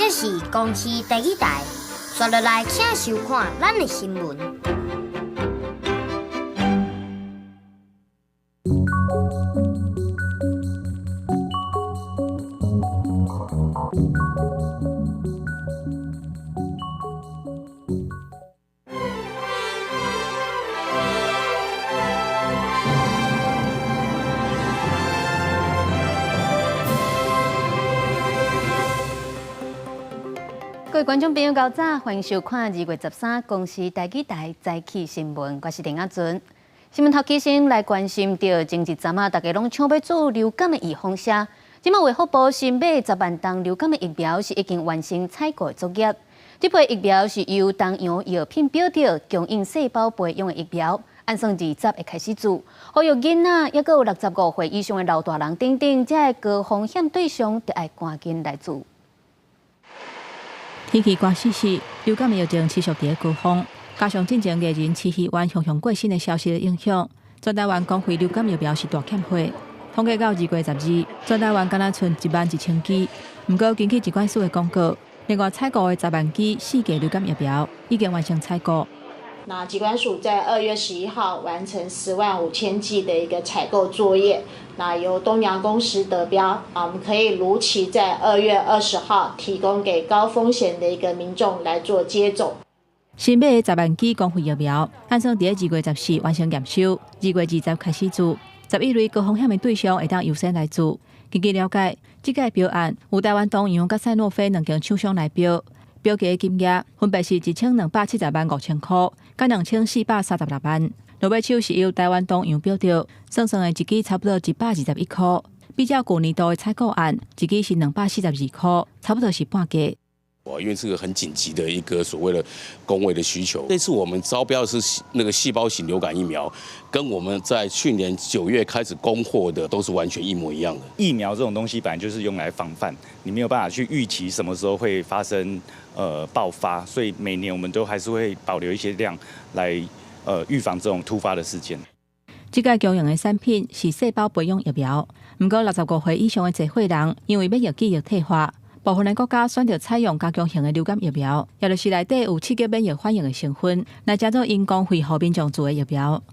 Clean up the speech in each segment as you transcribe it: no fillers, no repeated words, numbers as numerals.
这是公司第一台，刷落来请收看咱的新闻。各位观众朋友，早早，欢迎收看2月13公视台记台早起新闻，我是林雅纯。新闻头起先来关心到前一阵大家拢抢要做流感的预防针。今麦卫福部新买10万ton流感的疫苗是已经完成采购的作业。这批疫苗是由东洋药品标条供应细胞培养的疫苗，按算20会开始做。呼吁囡仔，也有65岁以上的老大人等等，这个高风险对象，就要赶紧来做。天气寒湿湿，流感疫情持续伫高峰，加上进前艺人饲鱼湾熊熊过身的消息的影响，全台湾公费流感疫苗是大欠货。统计到2月12日，全台湾敢若剩11000支。不过，根据疾管署的公告，另外采购的10万支4价流感疫苗已经完成采购。那疾管署在2月11号完成105000剂的一个采购作业，那由东洋公司得标，我们可以如期在2月20号提供给高风险的一个民众来做接种。新买的10万剂公费疫苗，按算伫2月14完成验收，2月20开始做，11类高风险的对象会当优先来做。根据了解，这个标案有台湾东洋甲赛诺菲2间厂商来标。标价金额分别是1270万5千块，甲2436万。落尾手是由台湾东洋标条，算的一支差不多121块，比较去年度的采购案，一支是242块，差不多是半价。因为这个很紧急的一个所谓的公卫的需求，这次我们招标的是那个细胞型流感疫苗，跟我们在去年9月开始供货的都是完全一模一样的。疫苗这种东西本来就是用来防范，你没有办法去预期什么时候会发生爆发，所以每年我们都还是会保留一些量来预防这种突发的事件。这个供应的产品是细胞培养疫苗，不过65岁以上的侪岁人因为免疫记忆退化。部分的国家选择采用加强型的流感疫苗，也就是内底有刺激免疫反应的成分，来加做因公费互民众做的疫苗。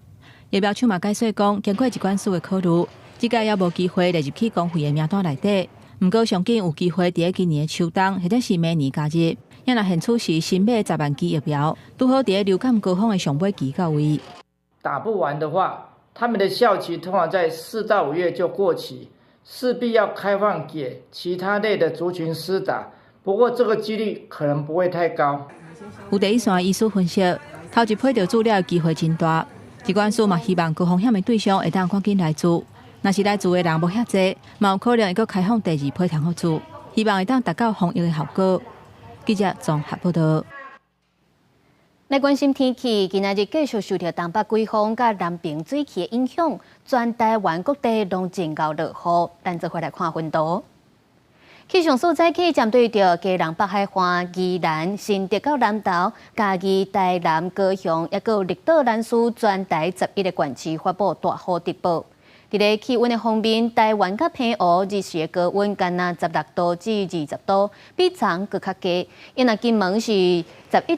疫苗厂嘛解释讲，经过疾管署的考虑，这个也无机会列入去公费的名单内底。不过，上紧有机会伫今年的秋冬或者是明年加入。也若现处是新买10万剂疫苗，拄好伫流感高峰的上尾期到位。打不完的话，他们的效期通常在4到5月就过期。势必要开放给其他类的族群施打，不过这个几率可能不会太高。有第一线医师分析，头一批着资料机会真大，疾管署嘛希望高风险的对象会当赶紧来做，若是来做的人无遐济，嘛有可能会阁开放第2批通好做，希望会当达到防疫的效果。记者综合报道。来关心天气，今仔日继续受到东北季风甲南平水汽的影响，全台湾各地拢正高落雨。咱再回来看温度。气象署早起针对着嘉南北海岸、宜兰、新竹到南投、嘉义、台南、高雄，也有绿岛、兰屿全台11个县市发布大雨特报。伫咧气温的方面，台湾甲澎湖日时的高温干那16度至20度，比昨更较低。因那金门是11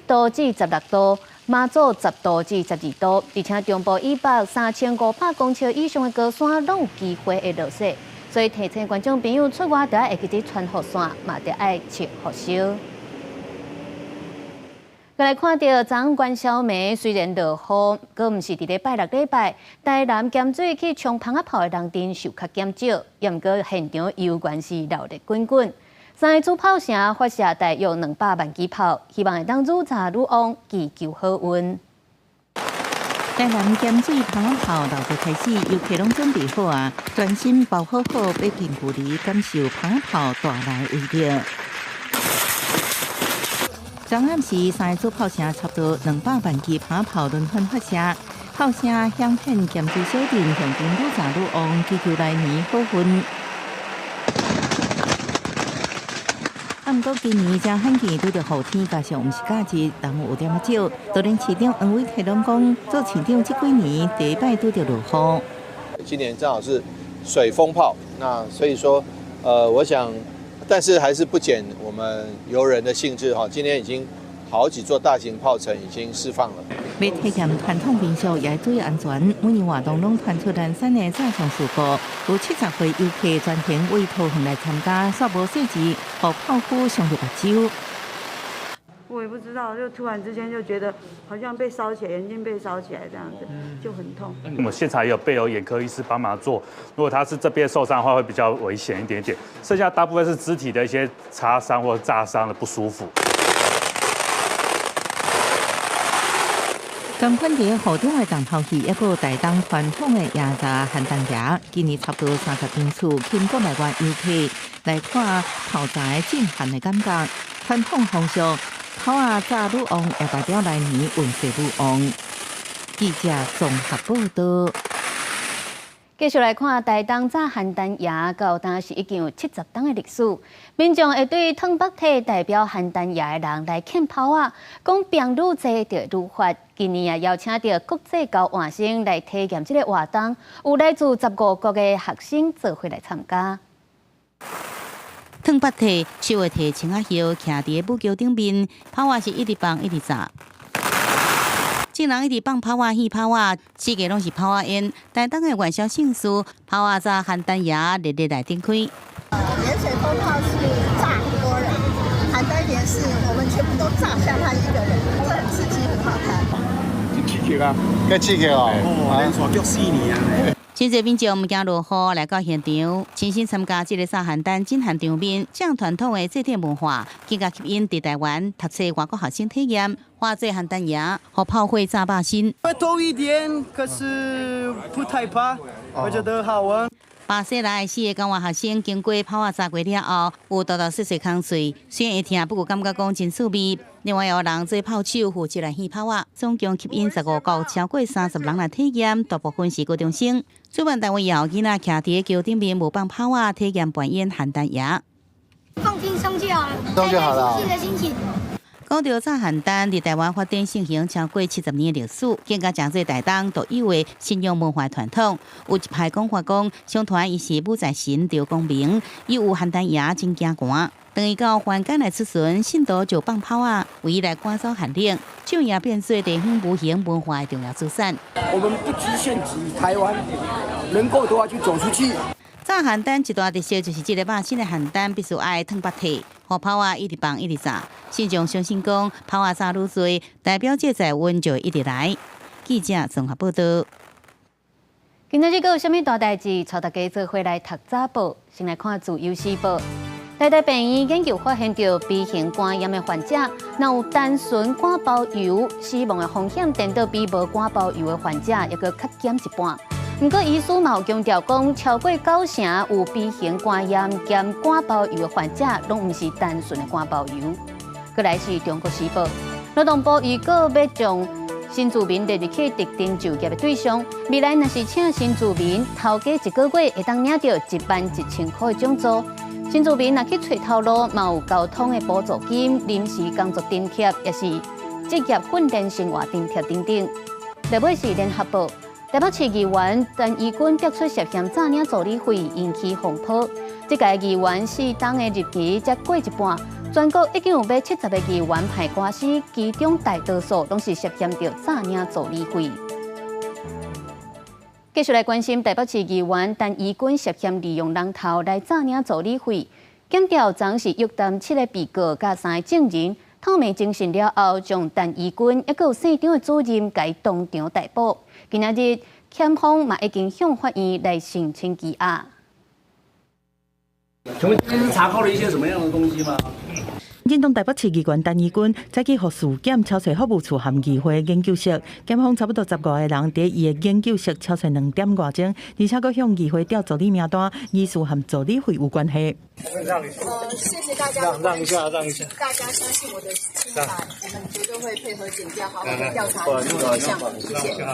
度至16度，马祖10度至12度，而且中部以北3500公尺以上的高山拢有机会会落雪，所以提醒观众朋友出外就要会记得穿雨伞，嘛就要穿雨袖。再来看到昨昏元宵暝，虽然落雨，阁毋是伫咧拜6礼拜，台南咸水去冲蜂仔炮的人阵受较减少，也毋过现场犹原是热烈滚滚。3个主炮声发射大约200万支炮，希望会当愈炸愈旺，祈求好运。台南咸水蜂仔炮闹就开始，游客拢准备好啊，专心包好好，要近距离感受蜂仔炮带来威力。昨暗时，3个组炮声差不多200万支蜂仔炮轮番发射，炮声响遍咸水小镇，象征愈炸愈旺，祈求来年好运。不过今年正罕见拄着雨天，加上毋是假日，人有点少。都连市长黄伟提拢讲，做市长这几年第一摆拄着落雨。今年正好是水风炮，那所以说，我想但是还是不减我们游人的兴致哈。今天已经好几座大型炮城已经释放了。要体验传统民俗也注意安全，每年活动拢传出咱山的炸伤事故，有70岁游客专程为桃园来参加，煞无细致，互炮灰伤入目睭。我也不知道，就突然之间就觉得好像被烧起来，眼睛被烧起来这样子，就很痛。我们现场也有备有眼科医师帮忙做，如果他是这边受伤的话，会比较危险一点点。剩下大部分是肢体的一些擦伤或炸伤的不舒服。甘款伫河中的重头戏，一个台东传统的夜炸寒灯夜，今年差不多30间厝，吸引国内外游客来看炮炸的震撼的感觉。传统风俗，炮啊炸女王，也代表来年运势女王。记者综合报道。继续来看台东炸寒灯夜，到当时已经有70档的历史。民众会对汤北体代表寒灯夜的人来献炮啊，讲病愈多就愈发。今年也邀请到国际交换生来体验这个活动，有来自15国的学生做伙来参加。汤北体手会提青仔叶，徛伫母桥顶面，炮啊是一直放一直炸。众人一直放炮啊、戏炮啊，四界拢是炮啊烟。台东的元宵庆事，炮啊炸寒灯夜日日来展开。盐水风炮是炸很多人，寒灯也是我们全部都炸下他一个人，这很刺激，很好看。刺激啊！更刺激哦！连续脚4年啊！真侪民众唔惊落雨，来到现场，亲身参加这个炸寒灯震撼场面，将传统的祭典文化，更加吸引伫台湾读册外国学生体验。花醉寒灯夜，和炮灰炸爆心。会痛一点，可是不太怕，我觉得好玩。巴西来4个交换学生经过炮啊炸过了后，有大大细细空碎，虽然会痛，不过感觉讲真趣味。另外有人做炮手负责来戏炮啊，总共吸引15个超过30人来体验，大部分是高中生。主办单位也有囡仔徛伫桥顶边无放炮啊，体验表演寒灯夜。放轻松就好了，松就好了。自己的心情。讲到炸寒灯，伫台湾发展盛行超过70年的历史，更加将做台东独有的信仰文化传统。有一派讲法讲，相传伊是武财神赵公明，伊有寒灯夜真惊寒。等伊到凡间来出巡，信徒就放炮啊，为伊来赶走寒冷，就也变做地方无形文化的重要资产。我们不局限于台湾，能够的话就走出去。炸寒灯一大特色就是这个肉身的寒灯必须爱汤北体，和炮啊一直放一直炸。信众相信讲，炮啊炸愈多，代表这载温就一直来。记者综合报道。今仔日阁有啥物大代志？带大家做伙来读早报，先来看自由时报。台大病院研究发现到 B 型肝炎的患者，若有单纯肝包油，死亡的风险颠倒比无肝包油的患者也阁较减一半。不过，医师嘛有强调讲，超过90%有 B 型肝炎兼肝包油的患者，拢毋是单纯的肝包油。过来是中国时报，劳动部预告要将新住民列入去特定就业的对象，未来若是请新住民，头家1个月会当领到11000块的奖助。新住民若去找头路，嘛有交通的补助金、临时工作津贴，也是职业训练生活津贴等等。另外是联合报。台北市议员陈义军逼出涉嫌诈领助理费，引起风波。这届议员4档的日期才过一半，全国已经有约70个议员派官司，其中大多数拢是涉嫌着诈领助理费。继续来关心台北市议员陈义军涉嫌利用人头来诈领助理费，检调昨是约谈7个被告加3个证人。透明侦讯了后，将陈义军一个县长的主任改当场逮捕。今仔日检方嘛已经向法院来申请羁押。请问今天是查扣了一些什么样的东西吗？认同台北市议员陈义军早起互事检超找服务处和议会研究室，检方差不多15个人伫伊的研究室超找2点外钟，而且佫向议会调助理名单，疑似和助理费有关系。谢谢大家。让一下。大家相信我的清白，我们绝对会配合检调，好好的调查这个项目。谢谢。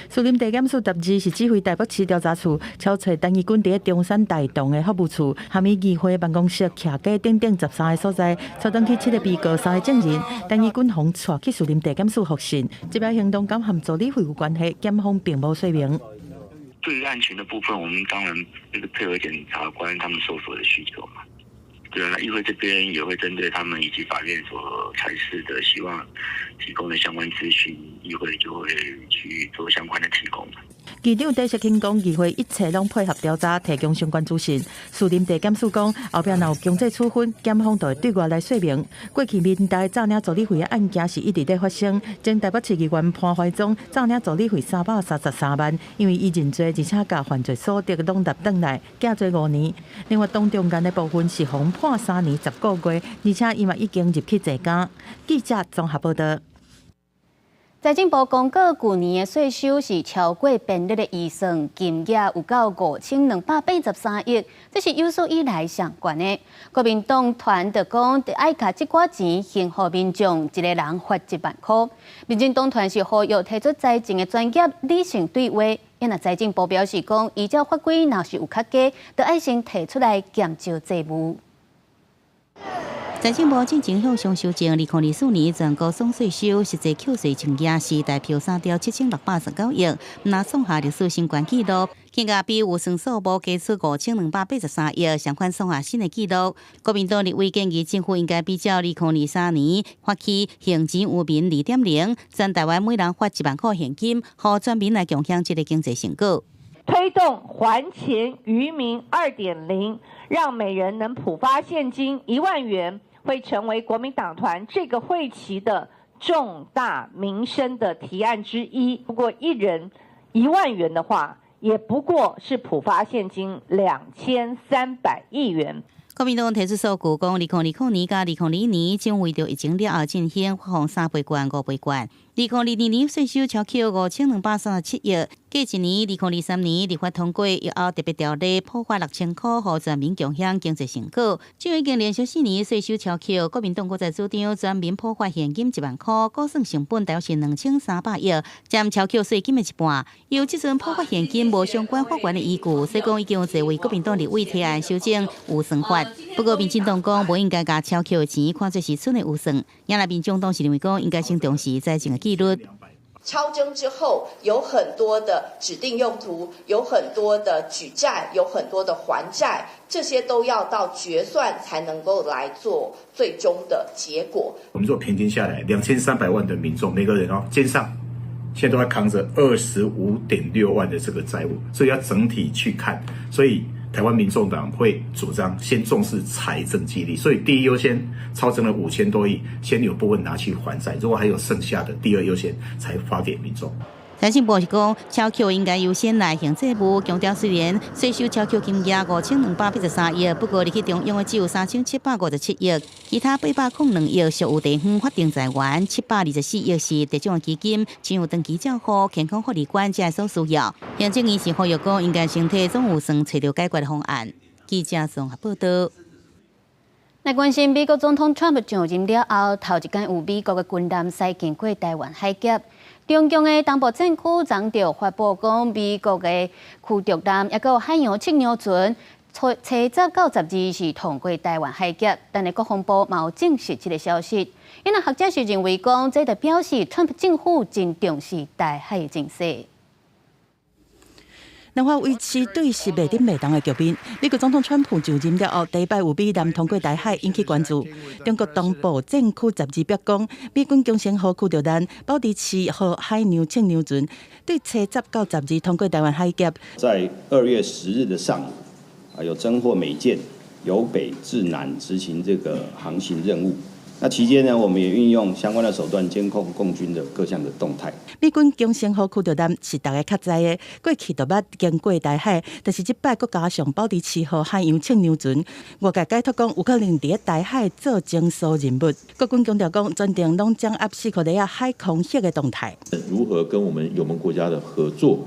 士林地检署12是指挥台北市调查处超找陈义军伫中山大同的服务处，含伊议会办公室、徛街等等13个所在，找登去7个被告、3个证人。陈义军方带去士林地检署复讯，这笔行动敢和助理费有关系，检方并无说明。对于案情的部分，我们当然配合检察官他们搜索的需求嘛。对啊，那议会这边也会针对他们以及法院所阐释的希望提供的相关资讯，议会就会去做相关的提供。议长戴锡庆讲，议会一切拢配合调查，提供相关资讯。士林地检署讲，后壁若有经济处分，检方就会对外来说明。过去民代诈领助理费的案件是一直在发生。前台北市议员潘怀忠诈领助理费333万，因为伊认罪，而且甲犯罪所得拢纳转来，假罪5年。另外，当中间的部分是红判3年10个月，而且伊嘛已经入去坐监。记者综合报道。财政部公告，去年的税收是超过编列的预算，金额有到5283亿，这是有史以来上高的。国民党团就讲，得爱甲这寡钱还予民众，一个人发1万块。民进党团是呼吁提出财政的专业理性对话。因为财政部表示讲，依照法规，若是有较低，得爱先提出来减少债务。财政部进前向上修正2024年全国总税收实际扣税金额是大票3.7619亿，那创下历史新高纪录。金额比预算数目加出5283亿，相反创下新的纪录。国民党立委建议政府应该比照2023年发起行钱有民2.0，全台湾每人发1万块现金，予全民来共享这个经济成果。推动还钱于民2.0，让每人能普发现金1万元。会成为国民党团这个会期的重大民生的提案之一。如果一人1万元的话，也不过是普发现金2300亿元。国民党提出数据讲，2020年甲2022年将为着疫情了后进行发放3倍券、5倍券。2022年税收超扣5237亿，过一年2023年立法通过以后特别条例普发6000块，予全民共享经济成果。就已经连续4年税收超扣，国民党国在主张全民普发现金1万块，估算成本大约是2300亿，占超扣税金的一半。由这阵普发现金无相关法源的依据，所以讲已经有侪位国民党立委提案修正预算法。不过，民进党讲无应该把超扣的钱看作是蠢的预算，也来民众党是认为讲应该先重视财政的纪律。超征之后，有很多的指定用途，有很多的举债，有很多的还债，这些都要到决算才能够来做最终的结果。我们做平均下来，2300万的民众，每个人肩上现在都在扛着25.6万的这个债务，所以要整体去看。所以台湾民众党会主张先重视财政纪律，所以第一优先超征了5000多亿，先有部分拿去还债，如果还有剩下的，第二优先才发给民众。财政部是讲，超扣应该优先来行政部，强调虽然税收超扣金额5283亿，不过入去中央的只有3757亿，其他802亿属有地方法定财源，724亿是地种基金、亲友登记账户、健康福利馆才所需要。行政院是呼吁讲，应该先替总预算找到解决的方案。记者综合报道。来关心美国总统 Trump 上任了后，头一天有美国的军舰驶经过台湾海峡。中共的东部战区昨就发布讲，美国的驱逐舰也有海洋测量船，初10到12是通过台湾海峡，但是国防部嘛有证实这个消息。因为学者是认为讲，这就表示 Trump 政府真重视台海的情势。南华维持对峙袂顶袂动的局面。美国总统川普就任了后，第一摆有美舰通过台海，引起关注。中国东部战区12表讲，美军强先号驱逐舰保持7号海洋测量船对7到12通过台湾海峡。在2月10日的上午，有侦获美舰由北至南执行这个航行任务。那期间呢，我们也运用相关的手段监控共军的各项的动态。美军强先号驱逐舰是大家较知的，过去就捌经过台海，但是这摆佫加上保持7号海洋测量船，外界解读讲有可能伫台海做侦搜任务。国军强调讲，全程拢掌握4颗海空域的动态。如何跟我们友盟国家的合作？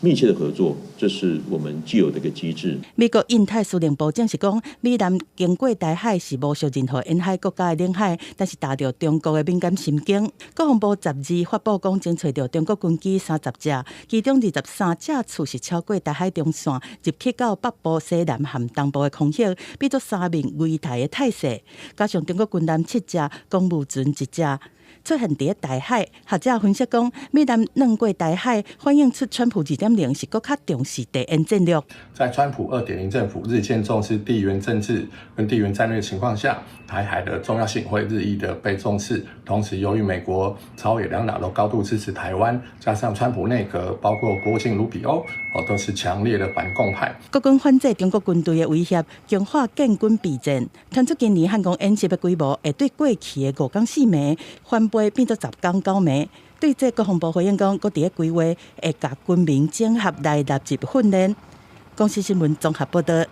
密切的合作，这是我们既有的一个机制。美国印太司令部证实讲，美舰经过台海是无属任何沿海国家的领海，但是达到中国的敏感神经。国防部12发布讲，侦找到中国军机30只，其中23只次是超过台海中线，入去到北部、西南和东部的空域，变作3面围台的态势。加上中国军舰7只，公务船1只。出现伫台海。学者分析讲，美南软过台海，反映出川普2.0是更较重视地缘战略。在川普2.0政府日渐重视地缘政治跟地缘战略的情况下，台海的重要性会日益的被重视。同时，由于美国朝野两党都高度支持台湾，加上川普内阁包括国务卿卢比欧都是强烈的反共派。国军反制中国军队的威胁，强化建军备战，传出今年汉光演习的规模会对过去的5天4暝翻倍变做10天9暝。对这，国防部回应讲，国伫咧规划会甲军民整合来纳入训练。公司新闻综合报道。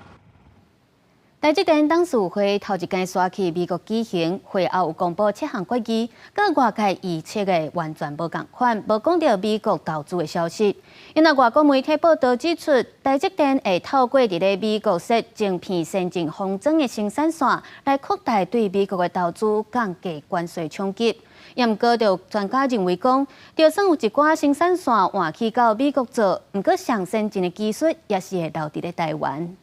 台积电董事会头一天刷去美国举行，会后有公布7项决议，甲外界预测的完全无同款，无讲到美国投资的消息。因为外国媒体报道指出，台积电会透过伫咧美国设晶片先进封装的生产线，来扩大对美国的投资，降低关税冲击。也毋过，有专家认为讲，就算有一寡生产线换去到美国做，毋过上先进的技术也是会留伫咧台湾。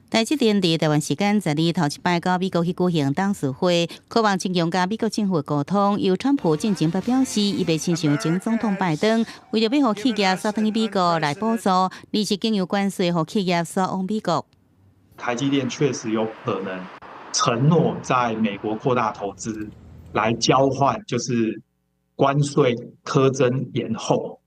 台积电伫台湾时间12头一摆到美国去举行董事会，渴望增强甲美国政府的沟通。由川普进前表示，伊袂亲像前总统拜登，为着要互企业刷转去美国来补助，利息经由关税互企业刷往美国。台积电确实有可能承诺在美国扩大投资，来交换就是关税苛征延后。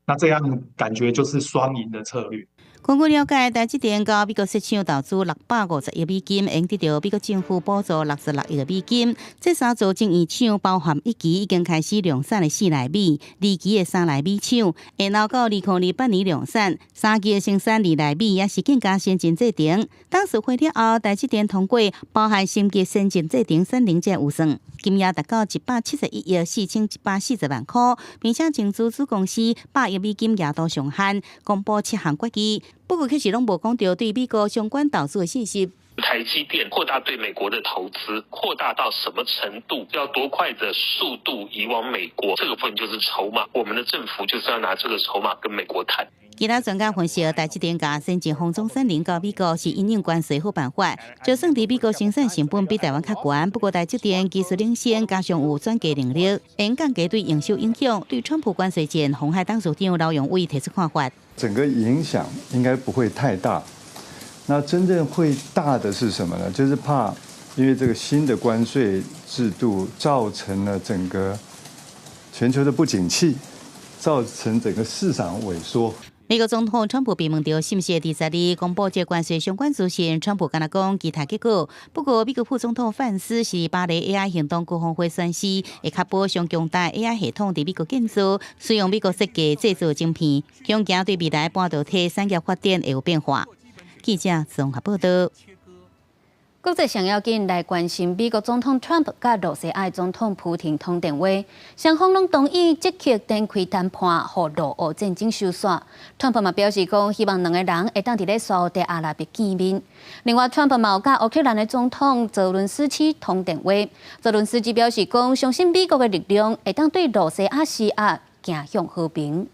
那这样感觉就是双赢的策略。根据了解，台积电到美国设厂投资650亿美金，应得到美国政府补助66亿美金。这3座晶圆厂包含1期已经开始量产的4奈米、2期的3奈米厂，然后到2028年量产，3期的生产2奈米也是更加先进制程。董事会了后，台积电通过包含升级先进制程3零件预算，金额达到171亿4140万块，并且净资子公司100亿美金额度上限，公布7项决议。不过，确实拢无讲到对美国相关投资的信息。台积电扩大对美国的投资，扩大到什么程度？要多快的速度移往美国？这个部分就是筹码。我们的政府就是要拿这个筹码跟美国谈。其他专家分析，台积电甲先进封装3零到美国是因应关税好办法。就算伫美国生产成本比台湾较悬，不过台积电技术领先，加上有转嫁能力，能降低对营收影响。对川普关税前，鸿海董事长刘永伟提出看法。整个影响应该不会太大。那真正会大的是什么呢？就是怕因为这个新的关税制度造成了整个全球的不景气，造成整个市场萎缩。美国总统川普被问到是不是第12公布这关税相关资讯，川普敢若讲其他结果。不过，美国副总统范斯是巴黎 AI 行动国防会宣示，会确保上强大 AI 系统伫美国建造，使用美国设计制造晶片，恐惊对未来半导体产业发展会有变化。记者综合报道。国际上要紧来关心美国总统 Trump 甲罗西亚总统普廷通电话，双方拢同意积极展开谈判，互俄乌战争收煞。Trump 嘛表示讲，希望两个人会当伫咧沙特阿拉伯见面。另外 ，Trump 嘛有甲乌克兰的总统泽伦斯基通电话，泽伦斯基表示讲，相信美国的力量会当对罗西亚施压，走向和平。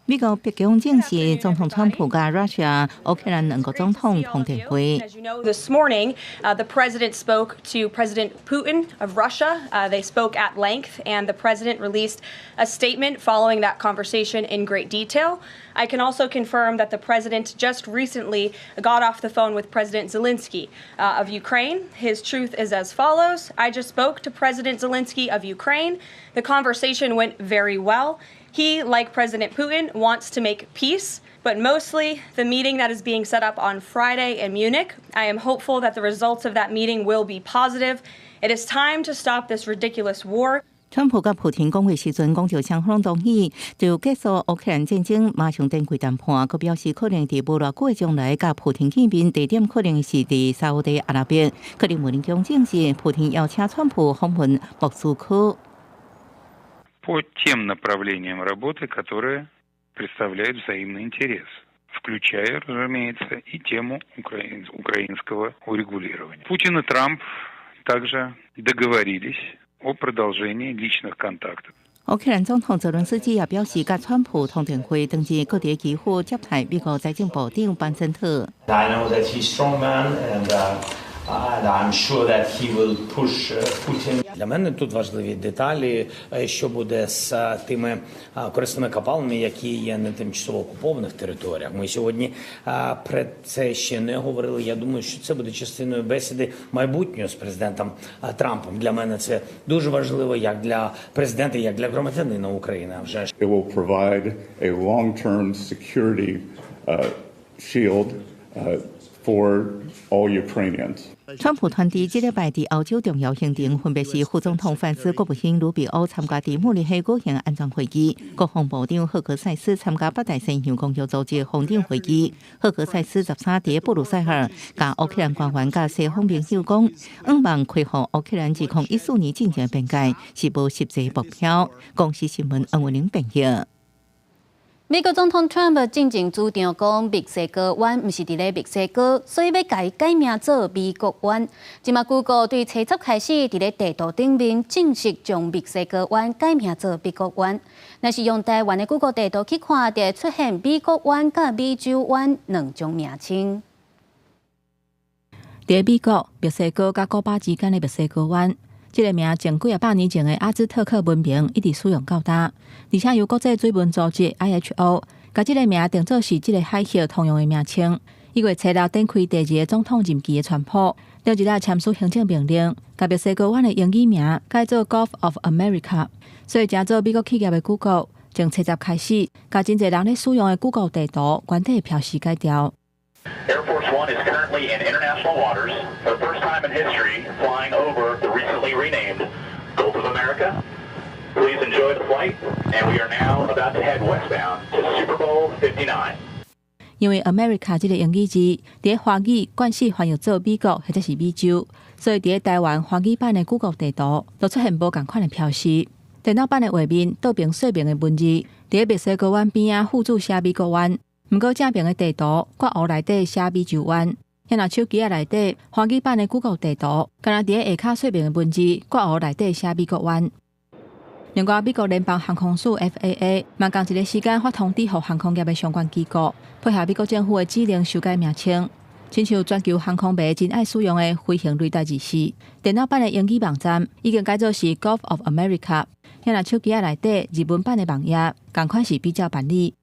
美国白宫证实，总统川普甲 Russia 乌克兰两国总统通电话。As you know, this morning, the president spoke to President Putin of Russia. They spoke at length, and the president released a statement following that conversation in great detail. I can also confirm that the president just recently got off the phone with President Zelensky of Ukraine. His truth is as follows. I just spoke to President Zelensky of Ukraine. The conversation went very well. He, like President Putin, wants to make peace, but mostly the meeting that is being set up on Friday in Munich. I am hopeful that the results of that meeting will be positive. It is time to stop this ridiculous war. 川普甲普廷讲话时阵，讲到双方同意就结束乌克兰战争，马上展开谈判。佮表示可能伫无偌久的将来，甲普廷见面地点可能是伫沙烏地阿拉伯。克里姆林宫证实，普廷邀请川普访问莫斯科。по тем направлениям работы, которые представляют взаимный интерес, включая, разумеется, и тему украинского урегулирования. Путин и Трамп также договорились о продолжении личных контактов. 乌克兰总统泽伦斯基也表示，甲川普通电话，当日各地几乎接待美国财政部长班森特。I know that he's a strong man, and And I'm sure that he will push Putin. Для мене тут важливі деталі, що буде з тими корисними копалинами, які є на тимчасово окупованих територіях. Ми сьогодні про це ще не говорили. Я думаю, що це буде частиною бесіди майбутнього з президентом Трампом. Для мене це дуже важливо, як для президента, як для громадянина України. Вже ж. It will provide a long-term security shield for all Ukrainians. 川普团队这礼拜伫欧洲重要行程，分别是副总统范斯、国务卿鲁比欧参加伫慕尼黑国庆安全会议，国防部长赫克塞斯参加北大西洋公约组织峰顶会议。赫克塞斯13伫布鲁塞尔，甲乌克兰官员甲西方朋友讲，希望开放乌克兰自2014年进行边界是无实际目标。公司新闻恩文玲编译。美国总统 Trump 正正主张讲，墨西哥湾毋是伫咧墨西哥，所以要改名做美国湾。即马Google对7月开始伫咧地图顶面正式将墨西哥湾改名做美国湾。若是用台湾的 Google 地图去看，就会出现美国湾甲美洲湾两种名称。伫美国、墨西哥甲古巴之间的墨西哥湾。这个名从几百年前的阿兹特克文明一直使用到大，而且由国际水文组织 IHO 把这个名定做是这个海峡通用的名称。1月7日展开第2个总统任期的川普，昨日签署行政命令，把墨西哥湾的英语名改做 Gulf of America。所以，正做美国企业的 Google， 从7月开始，把真侪人咧使用的 Google 地图原体标示改掉。Air Force One is currently in international waters for the first time in history, flying over the recently renamed Gulf of America. Please enjoy the flight, and we are now about to head westbound to Super Bowl 59. 因为 America 这个英语字，伫华语惯势翻译做美国或者是美洲，所以伫台湾华语版的 Google 地图都出现无同款的标示。电脑版的画面倒边说明的文字，伫墨西哥湾边仔附注写美国湾。毋过正面的地图挂湖内底写美洲湾，也若手机内底华语版的 Google 地图，敢若伫下骹说明的文字挂湖内底写美国湾。另外，美国联邦航空署 FAA 嘛同一个时间发通知予航空业的相关机构，配合美国政府的指令修改名称。亲像全球航空迷真爱使用的飞行类代字词，电脑版的英语网站已经改做是 Gulf of America， 也若手机内底日文版的网页，同款是比较办理。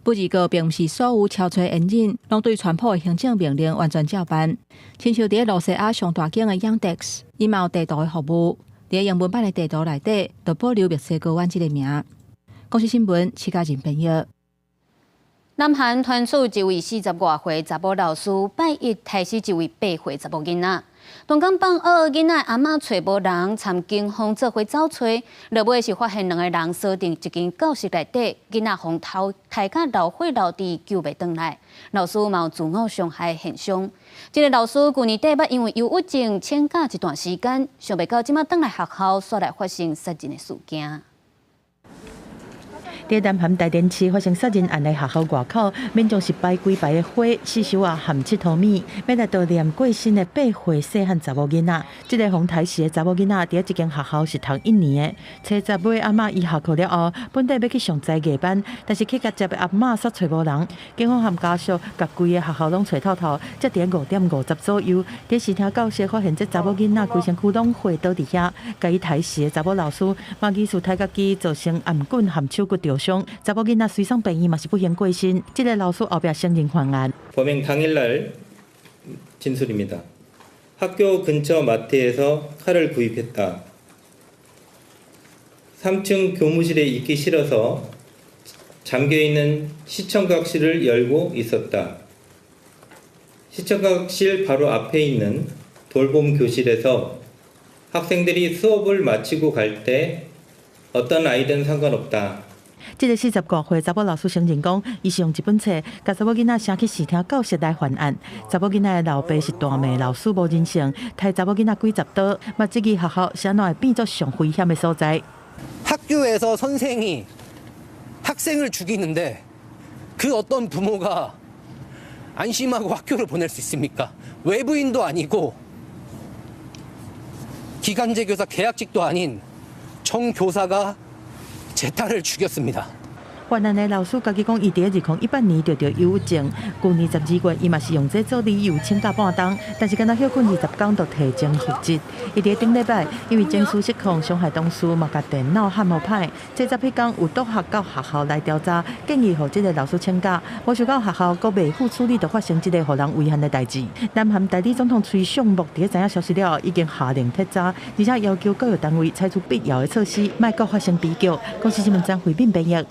不过，并毋是所有超吹引擎拢对川普的行政命令完全照办。亲像伫罗西亚上大间的 Yandex， 伊嘛有地图的服务，伫英文版的地图内底，就保留墨西哥湾这个名。公司新闻，戚家仁编译。南韩传出一位40多岁查甫老师拜一杀死一位8岁查某囡仔。东港放学，囡仔阿嬷找无人，参警方做伙找找，落尾是发现2个人锁定一间教室内底，囡仔从头抬甲流血流滴救袂回来。老师嘛有自我伤害现象。这个老师去年底捌因为忧郁症请假一段时间，想袂到即马转来学校，煞来发生杀人的事件。在南韩大田市发生杀人案的学校外口，民众是摆几排的花、四手啊含7头米，要来悼念过身的8岁细汉查某囡仔。这个洪台市的查某囡仔，伫一间学校是读1年的。70尾阿嬷伊下课了后，本地要去上早艺班，但是去甲接的阿嬷煞找无人。警方含家属甲规个学校拢找透透，才伫5点50左右，伫视听教室发现这查某囡仔规身躯拢血倒伫遐。甲伊台市的查某老师，马技术太角机造成颔棍含手骨掉。查某囡仔随送病院嘛是不幸过身，这个老师后壁承认犯案。 범행 당일날 진술입니다. 학교 근처 마트에서 칼을 구입했다. 3층 교무실에 있기 싫어서 잠겨있는 시청각실을 열고 있었다. 시청각실 바로 앞에 있는 돌봄 교실에서 학생들이 수업을 마치고 갈 때 어떤 아이든 상관없다. 这个40多岁查某老师承认讲，伊是用一本册，甲查某囡仔写去视听教室来犯案。查某囡仔的老爸是大妹，老师无人性，杀查某囡仔几十刀。嘛，这个学校是安怎会变作上危险的所在？ 학교에서 선생이 학생을 죽이는데 그 어떤 부모가 안심하고 학교를 보낼 수 있습니까? 외부인도 아니고 기간제 교사 계약직도 아닌 정 교사가 제 딸을 죽였습니다. 犯案的老师家己讲，伊第2018年就得忧郁症，去年12月伊嘛是用这做理由请假半冬，但是敢若休困20天就提前复职。伊伫顶礼拜因为情绪失控伤害同事，嘛甲电脑焊无歹。这10迄天有督学到学校来调查，建议互这个老师请假。没想到学校阁未付处理，就发生这个互人遗憾的代志。南韩代理总统崔尚木伫知影消息了，已经下令撤查，而且要求教育单位采取必要的措施，莫阁发生悲剧。公司新闻站回应编译。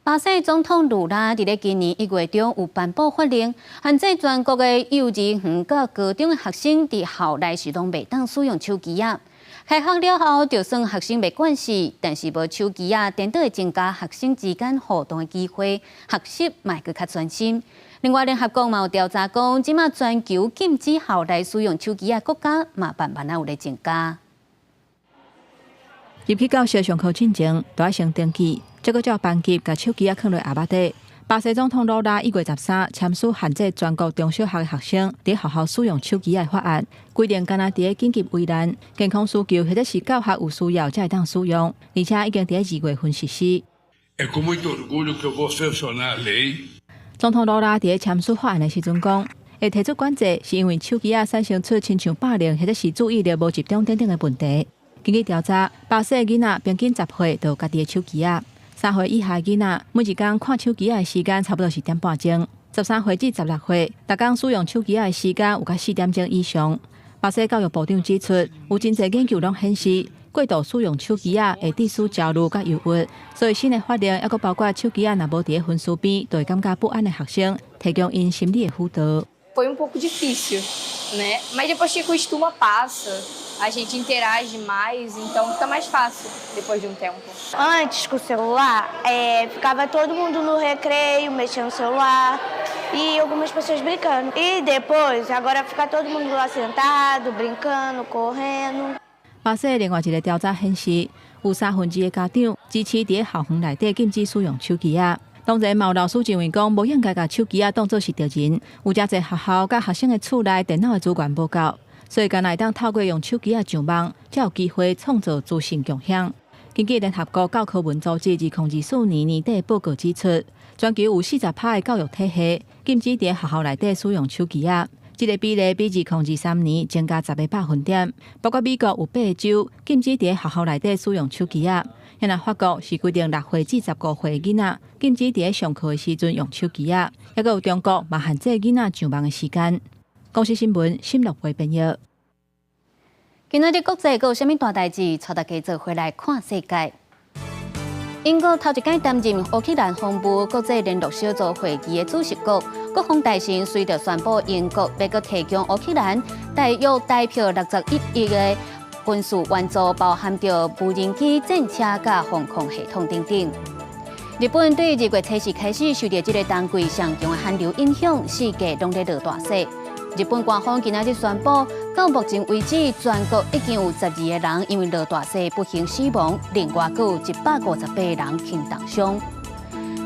巴西总统卢拉伫咧今年1月中有颁布法令，限制全国的幼稚园到高中的学生伫校内是拢袂当使用手机啊。开学了后，就算学生袂惯势，但是无手机啊，颠倒会增加学生之间互动的机会，学习嘛会较专心。另外，联合国嘛有调查讲，即马全球禁止校内使用手机的国家嘛慢慢有咧增加。入去教室上课进前，都要先登记，结果照班级把手机放落下巴底。巴西总统卢拉1月13签署限制全国中小学的学生伫学校使用手机的法案，规定敢若伫紧急危难、健康需求或者是教学有需要才会当使用，而且已经伫2月份实施。总统卢拉伫签署法案的时阵讲，会提出管制，是因为手机产生出亲像霸凌或者是注意力无集中等等的问题。根据调查，巴西囡仔平均10岁都有家己的手机啊。3岁以下的囡仔每一天看手机的时间差不多是1点半钟，13岁至16岁，每天使用手机的时间有到4点钟以上。巴西教育部长指出，有真侪研究拢显示，过度使用手机会致使焦虑甲忧郁，所以新的法令还佫包括手机若无伫分数边，就会感觉不安的学生，提供因心理的辅导。Foi pouco difícil, né? Mas depois que acostuma, passa. A gente interage mais, então fica mais fácil depois de um tempo. Antes, com o celular, ficava todo mundo no recreio, mexendo no celular e algumas pessoas brincando. E depois, agora fica todo mundo lá sentado, brincando, correndo. 巴西另外一个调查显示，有2/3的家长支持伫校园内底禁止使用手机啊。当然，嘛有老师认为讲，无应该把手机当作是敌人。有诚侪学校甲学生的厝内电脑的资源无够，所以敢若会当透过用手机上网，才有机会创造资讯共享。根据联合国教科文组织2024年年底报告指出，全球有40%的教育体系禁止伫学校内底使用手机啊。这个比例比2023年增加10个百分点。包括美国有8个州禁止伫学校内底使用手机啊。那法国是规定6岁至15岁的囡仔禁止伫上课的时阵用手机啊，还有中国嘛限制囡仔上网的时间。公司新闻新乐会编译。今仔日国际有啥物大代志？带大家做回来看世界。英国头一届担任乌克兰防部国际联络小组会议的主席国，国防大臣随着宣布英国要阁提供乌克兰大约代表61亿的军事援助，包含着无人机、战车、甲防空系统等等。日本对2月初4开始受到这个冬季上强的寒流影响，世界拢在落大雪。日本官方今仔日宣布，到目前为止，全国已经有12个人因为落大雪不幸死亡，另外还有158个人轻重伤。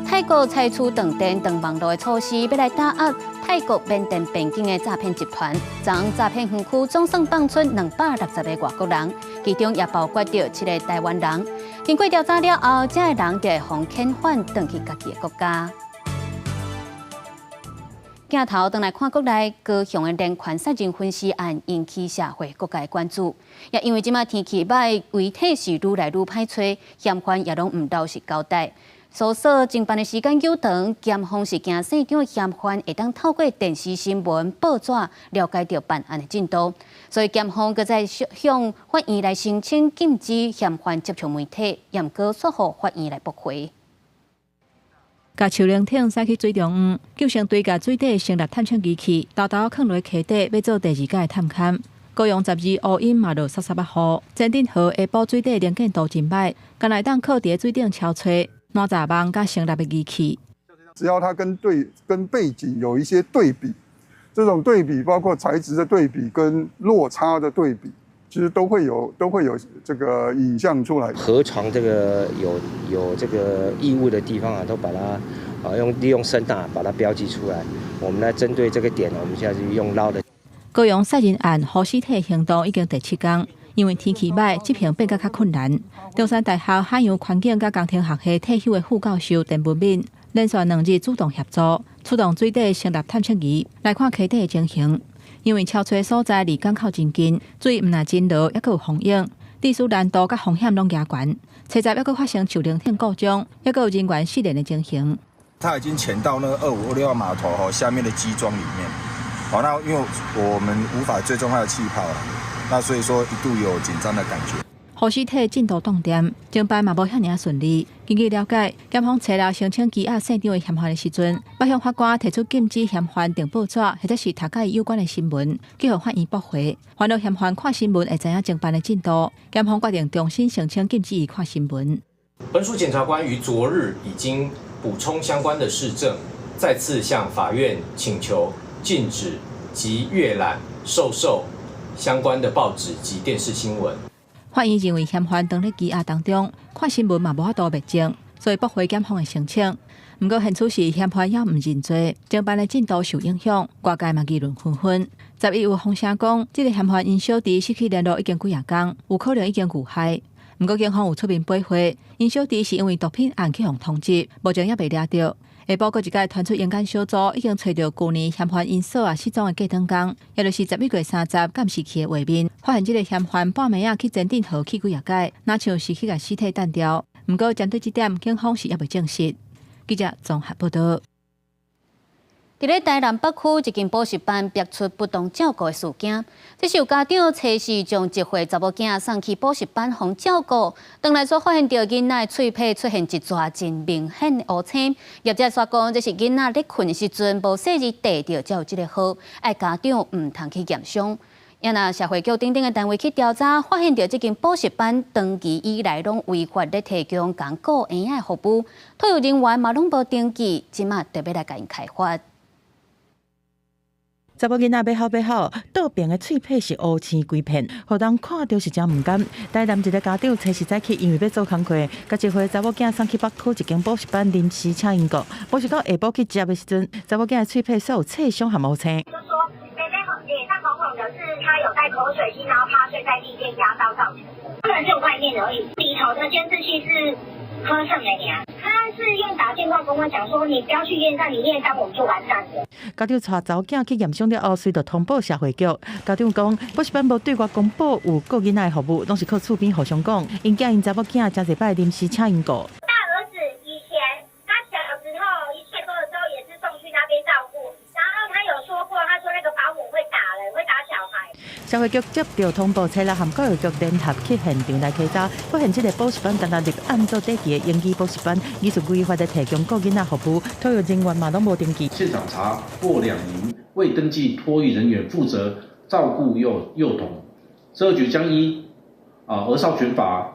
泰国采取断电、断网络的措施，要来打压泰国缅甸边境的诈骗集团。昨诈骗园区总算放出260个外国人，其中也包括着7个台湾人。经过调查了后，这个人就会互遣返回去家己的国家。镜头转来看国内高雄的连环杀人分尸案引起社会各界关注，也因为即马天气歹，遗体是愈来愈歹找，嫌犯也拢唔老实交代。搜索侦办的时间久长，检方是惊细长的嫌犯会当透过电视新闻、报纸了解到办案的进度，所以检方搁再向法院来申请禁止嫌犯接触媒体，严格说服法院来驳回。甲树林艇驶去水中央，救生队甲水底成立探测仪器，偷偷放落溪底，要做第2届探勘。高雄12乌阴嘛落38雨，前顶河下晡水底能见度真歹，敢来当靠伫水顶敲吹烂杂网甲成立的仪器。只要它跟背景有一些对比，这种对比包括材质的对比跟落差的对比。其实都会有这个影像出来。河床这个有这个异物的地方啊，都把它利用声呐把它标记出来。我们来针对这个点，我们现在是用捞的。高雄杀人案护尸体行动已经第7天，因为天气歹，执行变甲较困难。中山大学海洋环境甲工程学系退休的副教授陈文敏，连续2日主动协助，出动水底成立探测仪来看溪底的情形。因为超吹所在离港口真近，水毋但真落，还佫有风影，地势难度甲风险拢加悬。车站还佫发生树林挺故障，还佫有人员失联的情形。它已经潜到那个2526号码头下面的基桩里面。好，那因为我们无法追踪它的气泡了。那所以说一度有紧张的感觉。护尸体进度动点，侦办嘛无遐尔顺利。根据了解，检方查了申请羁押现场的嫌犯的时阵，要向法官提出禁止嫌犯订报纸或者是读解有关的新闻，继续法院驳回。烦恼嫌犯看新闻会知影侦办的进度，检方决定重新申请禁止伊看新闻。本署检察官于昨日已经补充相关的事证，再次向法院请求禁止及阅览、售相关的报纸及电视新闻。法院认为嫌犯当咧羁押当中看新闻嘛无法度灭证，所以驳回检方的申请。不过现此时嫌犯也唔认罪，侦办的进度受影响，外界嘛议论纷纷。11有风声讲，这个嫌犯因小弟失去联络已经几啊天，有可能已经遇害。不过警方有出面驳回，因小弟是因为毒品案去互通缉，目前也被抓到。下晡，一届团出研究小组已经找到去年嫌犯因扫失踪的过当天，也就是11月30监视器的画面，发现这个嫌犯半暝啊去前顶河去几啊届，哪像是去把尸体弹掉。不过针对这点，警方是也未证实。记者综合报道。伫咧台南北区一间补习班爆出不当照顾的事件，这是有家长初时将1岁查某囝送去补习班互照顾，回来所发现到囡仔喙皮出现一撮真明显的乌青，业者说讲这是囡仔咧困的时阵无细致地着才有这个好，爱家长唔通去验伤。也那社会局等等的单位去调查，发现到这间补习班长期以来拢违法咧提供讲顾婴仔服务，退休人员嘛拢无登记，即马特别来甲因开发。查某囡仔要好，倒边的喙皮是乌青规片，互人看到是真唔甘。台南一个家长初时早起因为要做工课，甲一岁查某囝送去北区一间补习班临时请因过，不是到下晡去接的时阵，查某囝的喙皮所有刺伤和乌青。就说脸上红红的，是他有带口水巾，然后趴睡在地面压到造成的，不然就外面而已。里头的监视器是喝剩的呀，他是用打电话跟我讲说，你不要去验站，你验站我们就完蛋了。家长带查某囝去验伤了后，随着通报社会局。家长讲，补习班无对外公布有顾囡仔的服务，拢是靠厝边互相讲。因囝因查某囝真侪摆临时请因过。大儿子以前他小时候1岁多的时候也是送去那边照顾，然后他有说过，他说那个保姆会打人，会打小孩。社会局接到通报，车来和教育局联合去现场来稽查，发现这个补习班单立按照底期的英语补习班，依是违法的提供顾囡仔服务，托育人员嘛拢无登记。现场查获2名未登记托育人员负责照顾幼童，社会局将依儿少权法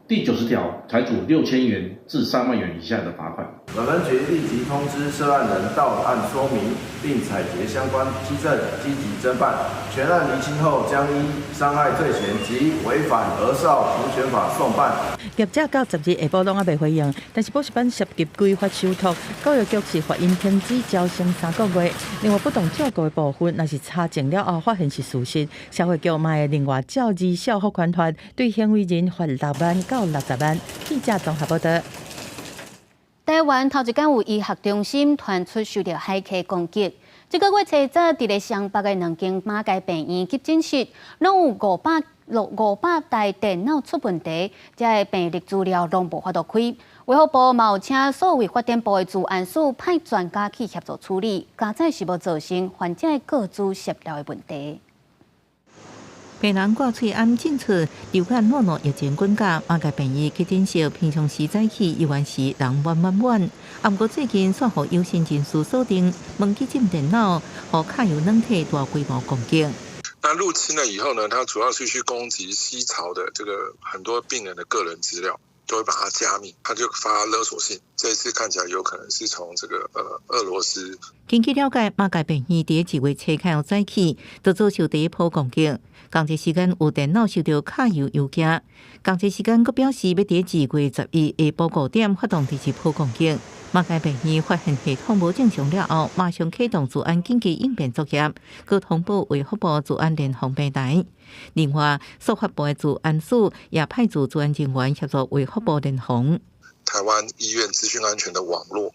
第90条裁处6000元至3万元以下的罚款。本分局立即通知涉案人到案说明，并采结相关基证，积极侦办。全案厘清后，将依伤害罪嫌及违反儿少福权法送办。业者到10日下晡拢还未回应，但是补习班涉及规法收托，教育局是法院停止招生3个月。另外不当照顾的部分，若是查证了后发现是事实，社会局嘛会另外照二小罚款团，对行为人罚6万到60万。记者综合报道。台湾头一间有医学中心传出受到骇客攻击。这个月初早，伫咧湘北的2间马街病院急诊室，拢有500台电脑出问题，这个病历资料拢无法度开。卫福部嘛有请所谓发展部的治安署派专家去协助处理，加载是无造成患者的个资泄漏的问题。病人挂喙暗诊出流感疫情滚价，马街病院急诊室平常时早起游玩时人满。不过最近算互有心人士锁定门急诊电脑，和卡有软体大规模攻击。那入侵了以后呢，它主要是去攻击西槽的这个很多病人的个人资料，都会把它加密，它就发勒索信。这一次看起来有可能是从这个俄罗斯根据了解，马街病院伫2月初开始早起，就遭受第一波攻击。同一时间有电脑收到卡油邮件，同一时间佫表示要伫2月11日下晡5点发动第2波攻击。马街病院发现系统无正常了后，马上启动治安紧急应变作业，佮通报卫福部治安联防平台。另外，司法部的治安署也派驻治安人员协助卫福部联防。台湾医院资讯安全的网络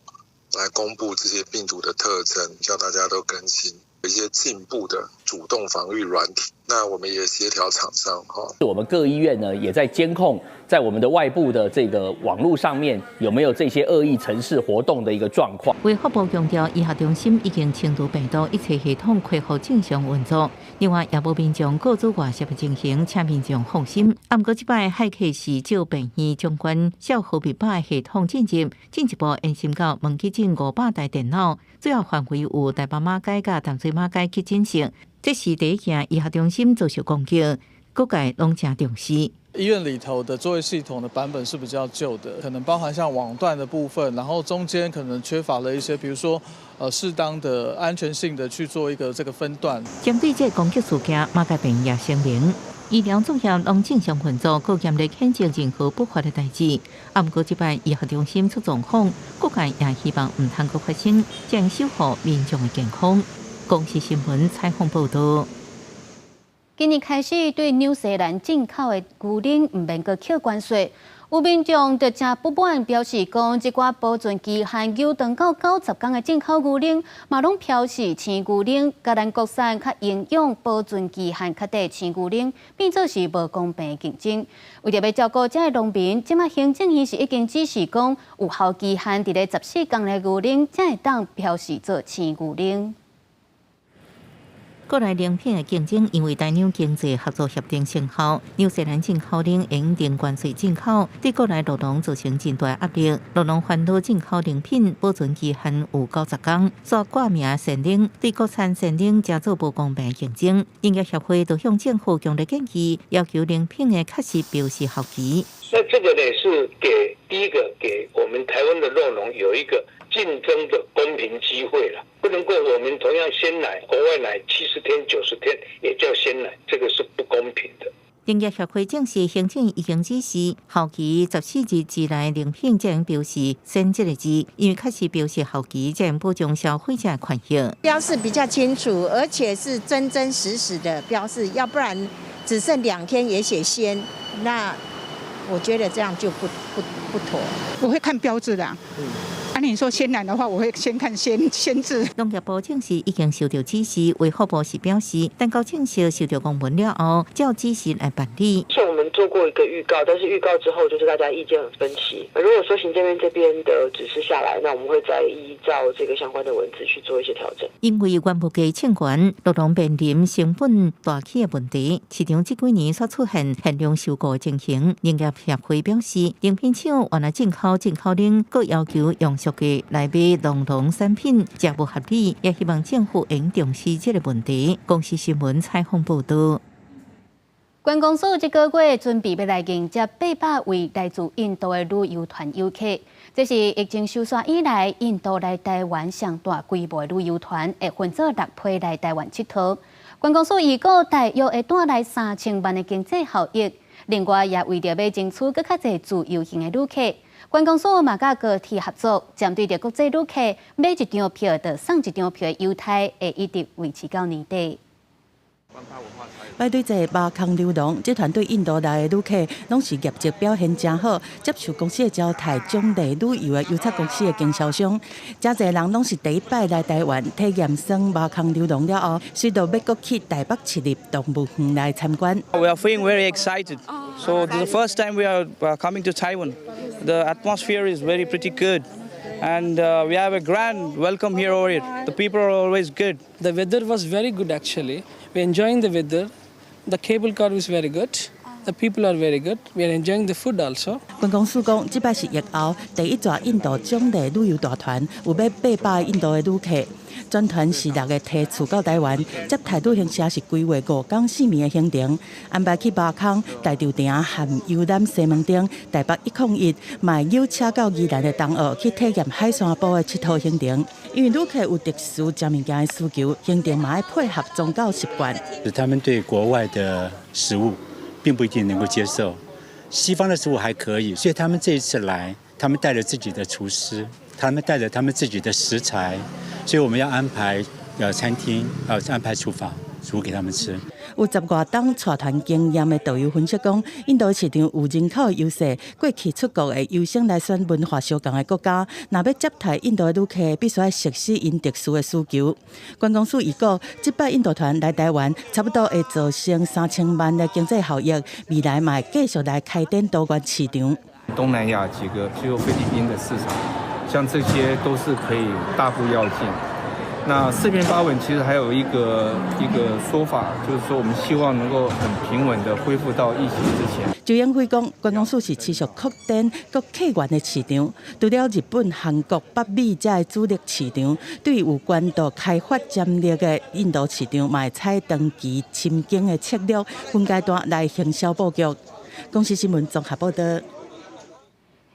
来公布这些病毒的特征，叫大家都更新。有一些进步的主动防御软体，那我们也协调厂商我们各医院呢也在监控，在我们的外部的这个网络上面有没有这些恶意程式活动的一个状况。卫福部强调，医学中心已经清除病毒，一切系统恢复正常运作。另外，也无民众告知外泄的情形，请民众放心。不过，这摆海客市照病院相关消耗密码的系统进一步延伸到门基镇500台电脑，主要范围有台北马街甲淡水马街去进行。这是第一件医学中心遭受攻击，各界拢正重视。医院里头的作业系统的版本是比较旧的，可能包含像网段的部分，然后中间可能缺乏了一些，比如说适当的安全性的去做一个这个分段。针对这攻击事件，马街病院声明，医疗作业拢正常运作，各严厉谴责任何不法的代志。不过，这摆医学中心出状况，各界也希望唔通阁发生，将守护民众的健康。公视新闻采访报道。今年开始，对纽西兰进口的牛奶唔免阁扣关税。有民众就真不满，表示讲，这寡保存期限延长到90天的进口牛奶，嘛拢表示鲜牛奶甲咱国产较营养、保存期限较短鲜牛奶，变做是无公平竞争。为着要照顾这农民，即马行政院是已经指示讲，有效期限伫咧14天的牛奶才会当标示做鲜牛奶。国内奶品的竞争，因为大纽经济合作协定生效，纽西兰进口奶用零关税进口，对国内劳农造成真大压力。劳农烦恼进口奶品保存期限有90天，所挂名鲜奶对国产鲜奶加做无公平竞争。营业协会都向政府强烈建议，要求奶品的确实标示效期。那这个呢，是第一个给我们台湾的肉农有一个竞争的公平机会了，不能够我们同样鲜奶，国外奶70天、90天也叫鲜奶，这个是不公平的。营业协会证实，行政已经指示，效期14日之内奶品才能标示鲜这个字，因为确实标示效期才能保障消费者权益。标示比较清楚，而且是真真实实的标示，要不然只剩2天也写鲜，那我觉得这样就不妥。我会看标志的。按你说鲜奶的话，我会先看鲜字。农业部证实已经收到指示，卫福部是表示，等到正式收到公文了后，照指示来办理。是我们做过一个预告，但是预告之后就是大家意见很分歧。如果说行政院这边的指示下来，那我们会再依照这个相关的文字去做一些调整。因为原物价欠悬，劳农面临成本大起的问题，市场这几年所出现限量收购的情形。农业协会表示，奶品厂原来进口奶，各要求用俗价来买农产品，这不合理，也希望政府应重视这个问题。公视新闻采访报道。观光署这个月准备要来迎接800位来自印度的旅游团游客，这是疫情收煞以来印度来台湾上大规模的旅游团，会分做6批来台湾佚佗。观光署预估大约会带来3000万的经济效益，另外也为着要争取更较侪自由行的旅客。观光署嘛甲高铁合作，针对着国际旅客买1张票就送1张票的优待，会一直维持到年底。排队在马康流浪，这团队印度来的旅客拢是业绩表现真好，接受公司的招待，奖励旅游的邮差公司的经销商。真侪人拢是第一摆来台湾体验耍马康流浪了后，随到要搁去台北市立动物园来参观。We are feeling very excited. So this is the first time we are coming to Taiwan. The atmosphere is very pretty good. And we have a grand welcome here over here. The people are always good. The weather was very good actually. We're enjoying the weather. The cable car was very good. The people are very good. We are enjoying the food also. 观光署讲，这摆是疫后第一座印度奖励旅游大团，有要800印度的旅客。专团是6月提出到台湾，接台旅行社是规划5天4暝的行程，安排去马坑、大稻埕和游览西门町、台北101，买邀车到宜兰的东澳去体验海山堡的佚佗行程。因为旅客有特殊食物件的需求，行程嘛要配合宗教习惯。他们对国外的食物并不一定能够接受，西方的食物还可以，所以他们这一次来，他们带着自己的厨师，他们带着他们自己的食材。所以我们要安排餐厅，安排厨房煮给他们吃。有10多档带团经验的导游分析讲，印度市场有人口的优势，过去出国的优先来选文化相同的国家。若要接待印度的旅客，必须要熟悉因特殊的需求。观光署预估，这摆印度团来台湾，差不多会造成3000万的经济效益。未来嘛会继续来开展多元市场。东南亚几个，只有菲律宾的市场。像这些都是可以大步要进。那四平八稳，其实还有一个说法，就是说我们希望能够很平稳的恢复到疫情之前。周永辉讲，观光署是持续扩展各客源的市场，除了日本、韩国、北美这的主力市场，对有关度开发潜力的印度市场，嘛会采长期深耕的策略，分阶段来行销布局。公司新闻综合报道。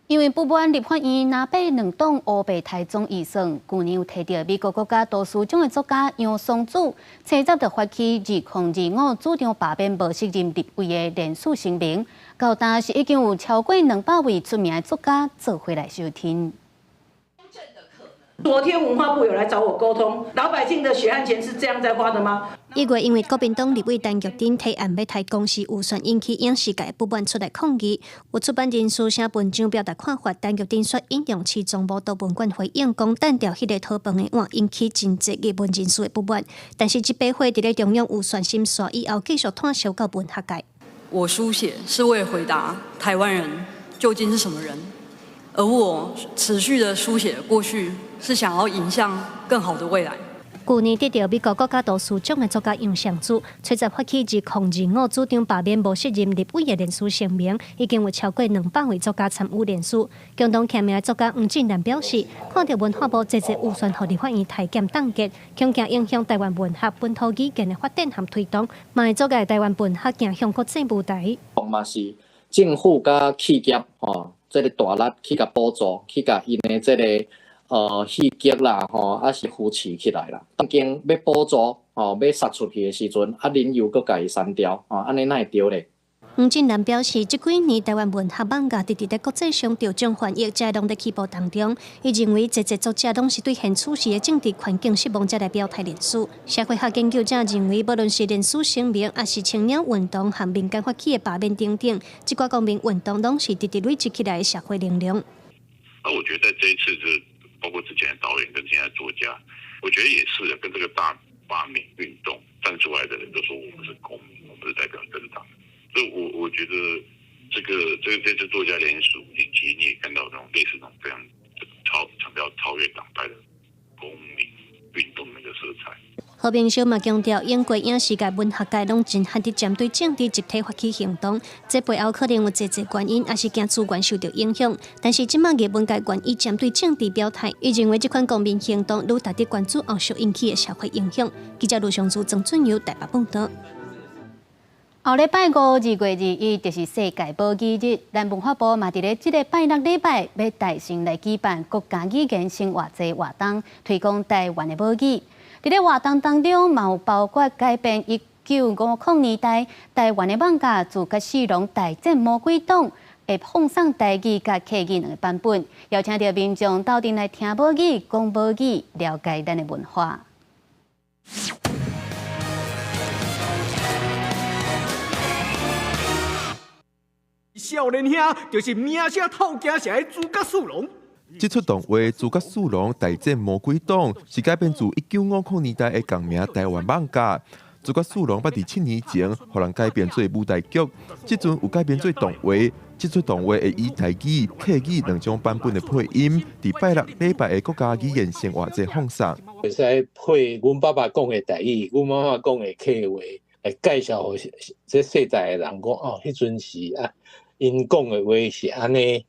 因为不满立法院拿被2档乌白台中预算，去年有提到美国国家图书奖的作家杨松祖，车站就发起2025主张罢免无责任立委的联署声明。到当时已经有超过200位出名的作家做回来收听。昨天文化部有来找我沟通，老百姓的血汗钱是这样在花的吗？1月因为国民党立委陈玉珍提案要抬公司预算，引起影视界不满出来抗议。有出版人士写文章表达看法，陈玉珍说引用市总部到文馆回应，讲单调迄个讨饭的碗，引起真济艺文人士的不满。但是这笔会伫咧中央预算审刷以后，继续摊销到文学界。我书写是为了回答台湾人究竟是什么人，而我持续的书写过去，是想要迎向更好的未来。去年得到美国国家图书奖的作家杨尚祖，随着发起2025主张罢免无责任立委的联署声明，已经有超过200位作家参与联署。共同签名的作家黄俊南表示，看到文化部这预算予立法院提减冻结，恐惊影响台湾文学本土语言的发展和推动，嘛会阻碍台湾文学行向国际舞台。嘛是政府甲企业这个大力去甲补助，去甲因的这个戏剧啦还是扶持起来啦。当经要补助要杀出去的时阵，恁又搁家己删掉安尼哪会对咧？黄俊南表示，这几年台湾文学网价直直在国际上得奖翻译，才拢在起步当中。伊认为，这作者拢是对现处时的政治环境失望，才来表态联署。社会学研究者认为，无论是联署声明，还是青年运动和民间发起的罢免等等，这寡公民运动拢是直直累积起来的社会能量。我觉得在这一次包括之前的导演跟现在的作家，我觉得也是跟这个大罢免运动站出来的人都说，我们是公民，我们是代表政党。所以我觉得这次作家联署，以及你也看到那种类似那种非常强调超越党派的公民运动那个色彩。何明修嘛强调，英国影视界、文学界拢真罕伫针对政治集体发起行动，这背后可能有侪原因，也是惊资源受到影响。但是即卖艺文界愿意针对政治表态，伊认为这款公民行动愈值得关注后续引起的社会影响。记者卢尚珠、曾俊佑台北报道。后礼拜5、2月2日就是世界母语日，咱文化部嘛伫咧即个拜六礼拜要大型来举办国家语言生活节活动，推广台湾的母语。伫咧活动当中，嘛有包括改编1950年代台湾的网架自甲四龙大战魔鬼党，会奉上台语甲客语两个版本，邀请到民众斗阵来听母语、讲母语，了解咱的文化。少年兄就是名声透惊社的诸葛四郎。这出动画《诸葛四郎大战魔鬼党》是改编自1950年代的同名台湾网架。诸葛四郎捌伫7年前，互人改编做舞台剧，即阵有改编做动画。这出动画会以台语、客语两种版本的配音，伫拜六礼拜的国家语言生活节放送。会使配阮爸爸讲的台语，阮妈妈讲的客话。来介绍给这世代的人讲哦，迄阵是啊，因讲的话是安尼。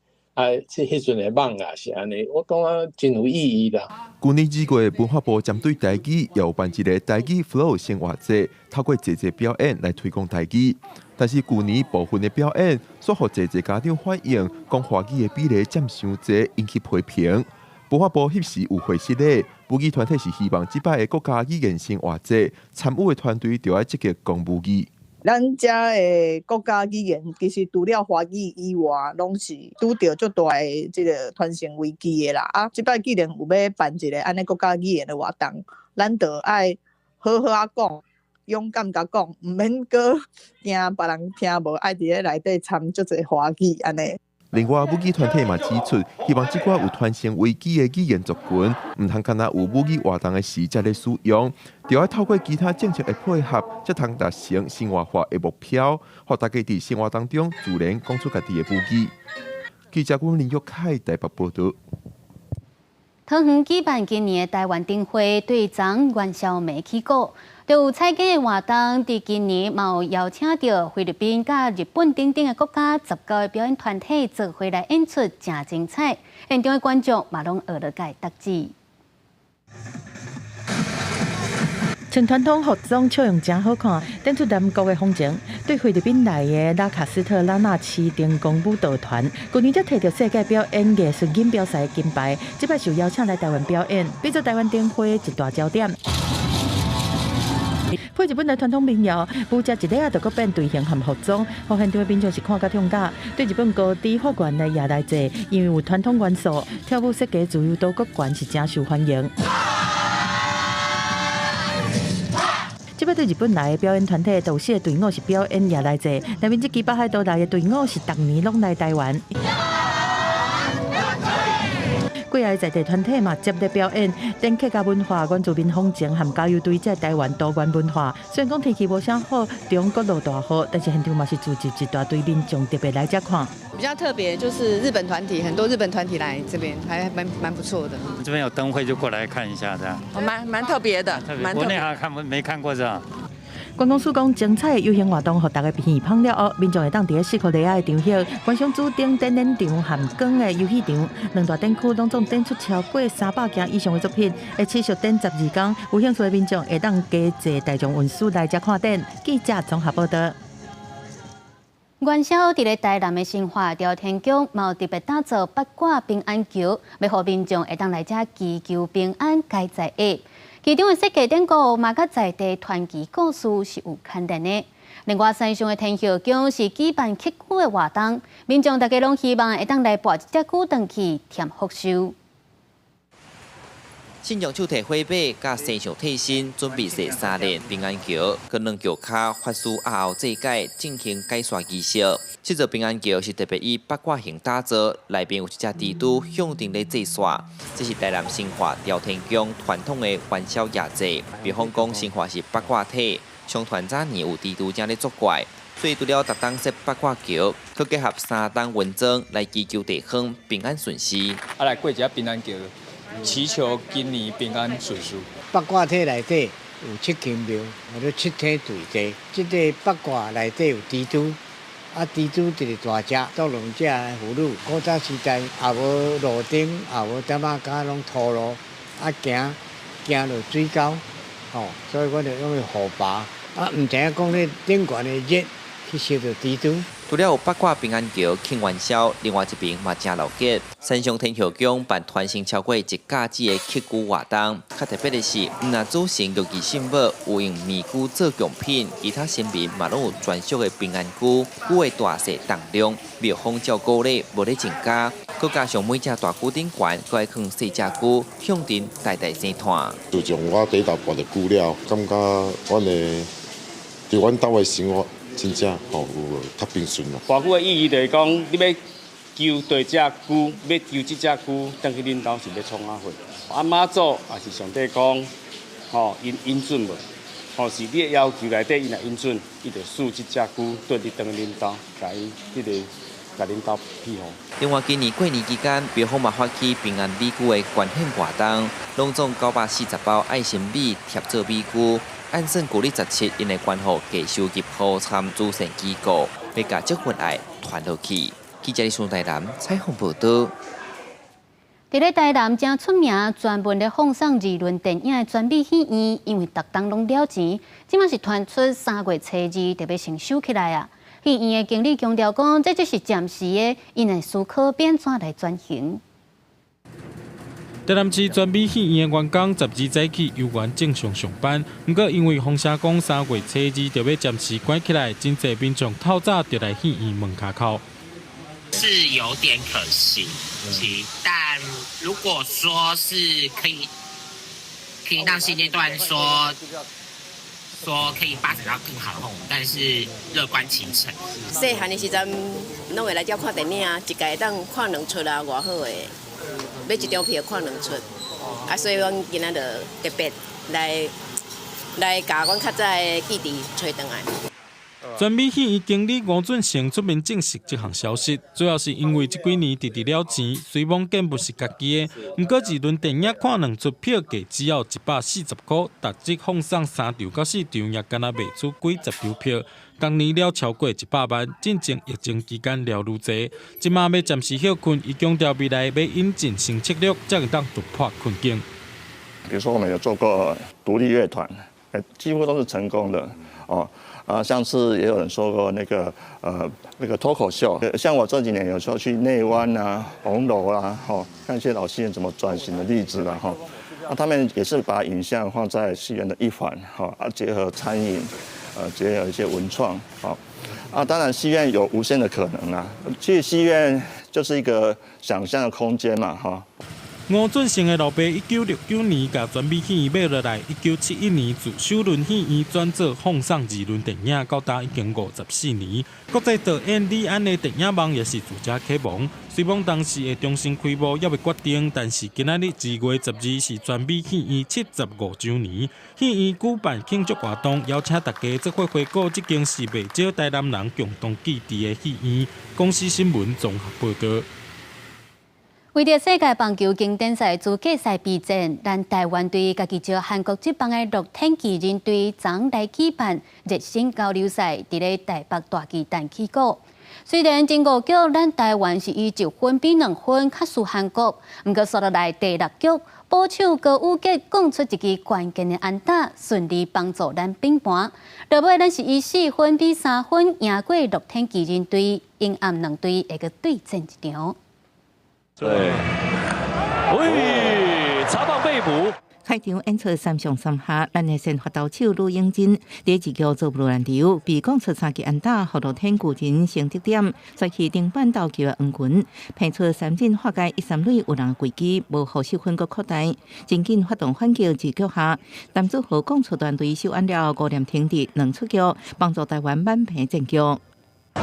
迄阵的网也是安尼，我感觉真有意义啦。去年2月，文化部针对台语也有办一个台语 Flow 生活节，透过节表演来推广台语。但是去年部分的表演，却互节家长反映，讲华语的比例占伤侪，引起批评。文化部迄时有回释咧，母语团体是希望即摆的国家语言生活节，参与的团队就要积极讲母语。咱遮的国家语言，其实除了华语以外，拢是拄到足大的这个传承危机的啦。啊，即摆既然有要办一个安尼国家语言的活动，咱就爱好好啊讲，勇敢甲讲，唔免搁惊别人听无，爱伫咧内底掺足侪华语安尼。另外，母语团体嘛指出，希望即寡有传承危机的语言族群，唔通干那有母语活动的时才咧使用，就要透过其他政策的配合，才通达成生活化的目标，让大家伫生活当中自然讲出家己的母语。记者阮林玉凯台北报道。桃园举办今年的台湾灯会，队长元宵未起过。就有彩景的活动，伫今年嘛有邀请到菲律宾甲日本等等的国家19个表演团体做伙来演出，真精彩。现场的观众嘛拢学了解特技。穿传统服装笑容真好看，展出南国的风情。对菲律宾来的拉卡斯特拉纳市灯光舞蹈团，去年才摕到世界表演艺术锦标赛的金牌，这摆受邀请来台湾表演，变做台湾灯会一大焦点。配日本的传统民谣，舞者一个啊，就搁变队形和服装，互现场的民众是看甲痛甲。对日本高低法院来也来坐，因为有传统元素，跳舞设计自由度各悬是真受欢迎。这摆对日本来的表演团体，有4个队伍是表演也来坐，内面这支北海道来的队伍是逐年拢来台湾。几个在地团体嘛接力表演，展客家文化、原住民风情和加油对这台湾多元文化。虽然讲天气无啥好，中国路大好，但是现场嘛是组织一大堆民众特别来这看。比较特别就是日本团体，很多日本团体来这边，还蛮不错的。这边有灯会就过来看一下，这样。蛮特别的，国内还没看过这样。观光署讲，精彩的游行活动，互大家耳旁了后，民众会当伫咧市区内的场馆、观赏主灯展览场和光的游戏场，两大展区拢总展出超过300件以上的作品，会持续展12天。有兴趣的民众会当加坐大众运输来遮看展。记者综合报道。元宵伫咧台南的新华朝天宫，嘛有特别打造八卦平安球，要互民众会当来遮祈求平安、解灾厄。其中的设计典故嘛，甲在地传奇故事是有牵连的。另外，山上的天后宫是举办乞龟的活动，民众大家拢希望会当来拔一只龟回去添福寿。信众手提火把，甲身上替身，准备设3连平安桥，跟两脚卡法师后祭改进行改刷仪式。这座平安桥是特别以八卦形打造，内边有一只蜘蛛向顶咧祭刷。这是台南新华朝天宫传统的元宵夜祭。比方讲，新华是八卦体，上团早年有蜘蛛正咧作怪，所以除了逐档设八卦桥，佮结合3档文章来祈求地方平安顺遂。来过一只平安桥。祈求今年平安顺遂。八卦体内底有7间庙，或者7体对地。这个八卦内底有蜘蛛，蜘蛛一个大只，做2只的葫芦。古早时代也无路灯，也无点仔架拢土路，行落水沟，所以我就用护拔。唔知影讲咧顶悬的热去烧到蜘蛛。除了有八卦平安桥庆元宵，另外一边嘛正闹热。山上天后宫办团成超过1架子的乞龟活动，较特别的是，唔但组成6支信物，有用面具做贡品，其他新民嘛拢有专属的平安龟，龟的大小重量，庙方照顾咧无咧增加，佮加上每只大龟顶悬，佮爱放细只龟，向顶代生团。自从我第一道拔着龟了，感觉阮的伫阮兜的生活。真正有较平顺啦。拔龟的意义就是讲，你要求对只龟，要求这只龟，等去恁兜是要创啊货。妈祖也是上帝讲，因准无，是你的要求内底，因若因准，伊就赐这只龟对你等恁兜，甲伊甲恁兜庇护。另外，今年过年期间，庙方嘛发起平安米龟的捐献活动，拢总940包爱心米贴做米龟，按算鼓励17因的关护继续入好参主审机构，要甲这份爱传落去。记者李顺台南采访报道。伫咧台南正出名，专门咧放送议论电影的专美戏院，因为逐档拢了钱，即马是传出3月初2特别先收起来啊。戏院的经理强调讲，这只是暂时的，因会思考变怎来转型。台南市专美戏院的员工12早起由原正常上班，不过因为风声讲3月初2就要暂时关起来，真侪民众透早就来戏院门口口。是有点可惜，但如果说是可以让现阶段说可以发展到更好的话，但是乐观其成。细汉的时阵，拢会来遮看电影，一家会当看2出啊，偌好的，买一张票看2出，啊，所以阮今仔就特别来甲阮较早的记忆找回来。专美戏院经理吴俊成出面证实这项消息，主要是因为这几年直直了钱，虽望见不是家己的，不过一轮电影看2出票价只要140块，逐日放送3场到4场，也敢若卖出几10张票。当年了超过100万，进前疫情期间了愈济，即马要暂时休困，伊强调未来要引进新策略，才会当突破困境。比如说，我们有做过独立乐团，几乎都是成功的哦。像是也有人说过那个脱口秀，像我这几年有时候去内湾啊、红楼啊，看一些老戏院怎么转型的例子啦，他们也是把影像放在戏院的一环，结合餐饮，结合一些文创，当然戏院有无限的可能啊。其实戏院就是一个想象的空间嘛，吴俊成的老爸1969年甲专美戏院买落来，1971年自首轮戏院转做放送2轮电影，到达已经54年。国际导演李安的电影梦也是自这启蒙。虽望当时会重新开幕，也未决定，但是今仔日2月12是专美戏院75周年，戏院举办庆祝活动，邀请大家做伙回顾这间是未少台南人共同记忆的戏院。公司新闻综合报道。为着世界棒球经典赛资格赛备战，咱台湾队家己招韩国职棒的乐天巨人队昨来举办热身交流赛，伫咧台北大巨蛋起鼓。虽然前5局咱台湾是以1分比2分较输韩国，不过刷落来第6局，保手高宇杰攻出一支关键的安打，顺利帮助咱平盘。落尾咱是以4分比3分赢过乐天巨人队，英暗两队会个对战一场。对，查棒被捕。开场演出3上3下，咱的先发投手吕英珍第1局做不乱流，被攻出3支安打，互乐天巨人先得点，甩去顶板投球的黄群，拼出3振化解1-3垒有人危机，无互失分局扩大，真紧发动反击2局下，男子和攻出团队守安了5连停敌2出局，帮助台湾扳平战局。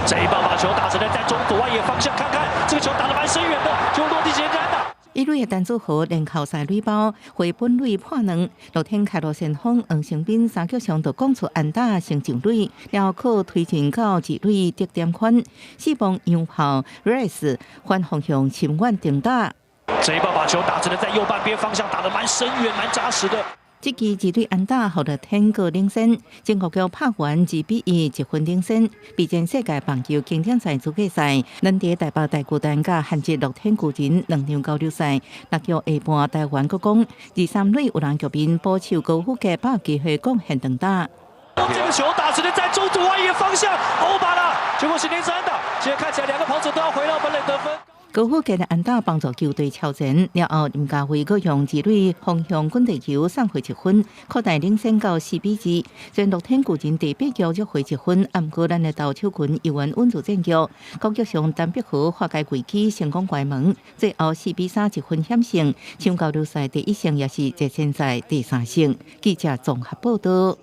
这一棒把球打成了在中左外野方向，看看这个球打得蛮深远的，就落地前安打。一垒的单组合连靠赛垒包，回本垒破2，乐天开路先锋黄成斌3局上就攻出安打成上垒，然后可推进到2垒得点圈，4棒洋炮 Rice 反方向深远顶打。这一棒把球打成了在右半边方向，打得蛮深远、蛮扎实的。这支2队安打，互乐天个领先，前5局拍完2-1，1分领先。备战世界棒球经典赛资格赛，咱伫台北大巨蛋甲限制乐天巨人2场交流赛。6局下半，台湾国攻2-3垒有人局面保手高富杰把机会贡献2打。这个球打成了在中左外野方向，欧巴了，结果是连三安打。现在看起来2个跑者都要回到本垒得分。高富杰的安打帮助球队超前，了后林家辉佫用2垒方向滚地球送回1分，扩大领先到4-2。虽然乐天巨人第8局约回1分，不过咱的投手群依然稳住战局。高局上陈碧豪化解危机，成功关门，最后4-3 1分险胜，抢交流赛第1胜，也是热身赛第3胜。记者综合报道。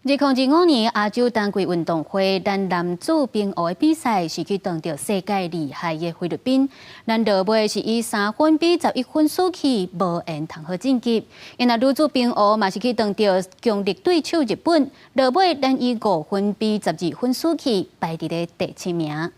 2025年亚洲单季运动会，咱男子冰壶的比赛是去撞到世界厉害的菲律宾。咱落尾是以3分比11分输去，无缘通好晋级。因那女子冰壶嘛是去撞到强力对手日本，落尾咱以5分比12分输去，排伫咧第7名。